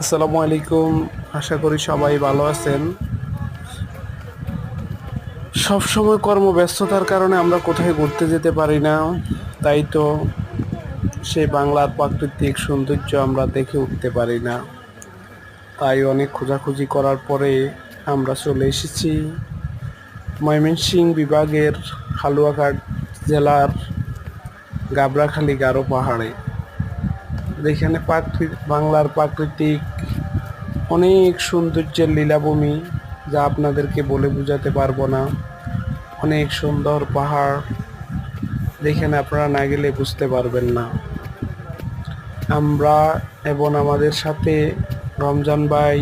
আসসালামু আলাইকুম। আশা করি সবাই ভালো আছেন। সবসময় কর্মব্যস্ততার কারণে আমরা কোথায় ঘুরতে যেতে পারি না, তাই তো সেই বাংলার প্রাকৃতিক সৌন্দর্য আমরা দেখে উঠতে পারি না। তাই অনেক খোঁজাখুঁজি করার পরে আমরা চলে এসেছি ময়মনসিংহ বিভাগের হালুয়াঘাট জেলার গাবড়াখালী গারো পাহাড়ে। যেখানে বাংলার প্রাকৃতিক অনেক সৌন্দর্যের লীলাভূমি, যা আপনাদেরকে বলে বোঝাতে পারবো না। অনেক সুন্দর পাহাড়, যেখানে আপনারা না গেলে বুঝতে পারবেন না। আমরা এবং আমাদের সাথে রমজান ভাই,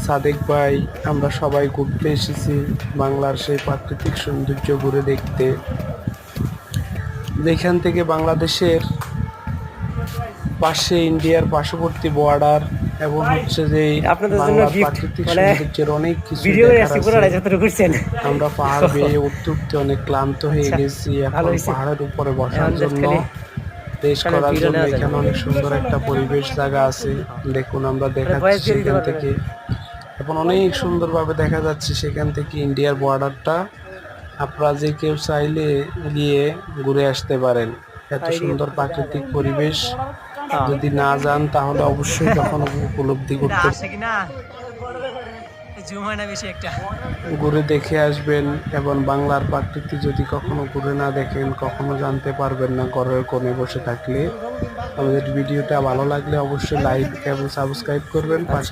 সাদেক ভাই, আমরা সবাই ঘুরতে এসেছি বাংলার সেই প্রাকৃতিক সৌন্দর্য ঘুরে দেখতে। যেখান থেকে বাংলাদেশের পাশে ইন্ডিয়ার পার্শ্ববর্তী বর্ডার এবং হচ্ছে যে আপনাদের জন্য বাংলার গিফট প্রাকৃতিক মানে সৌন্দর্যের অনেক কিছু ভিডিও দেখার আসি আছে। পুরোটা যতটুকু করছেন আমরা পাহাড় বেয়ে উঠতে উঠতে অনেক ক্লান্ত হয়ে আচ্ছা, গেছি। ভালো এখন হয়েছে। পাহাড়ের উপরে বসার এখন just জন্য, খালি রেস্ট এখানে করার ভিডিও জন্য নেওয়া যাবে। এখানে অনেক সুন্দর একটা পরিবেশ জায়গা আছে। দেখুন আমরা দেখাচ্ছি ভয়েস দিয়ে দিতে সেখান পারবে থেকে। এখন অনেক সুন্দরভাবে দেখা যাচ্ছে সেখান থেকে ইন্ডিয়ার বর্ডারটা। আপনারা যে কেউ চাইলে গিয়ে ঘুরে আসতে পারেন। এত সুন্দর প্রাকৃতিক পরিবেশ যদি না যান তাহলে অবশ্যই কখনো উপলব্ধি করতে ঘুরে দেখে আসবেন। এবং বাংলার প্রাকৃতি যদি কখনো ঘুরে না দেখেন কখনো জানতে পারবেন না ঘরের কোণে বসে থাকলে। আমাদের ভিডিওটা ভালো লাগলে অবশ্যই লাইক এবং সাবস্ক্রাইব করবেন। পাশে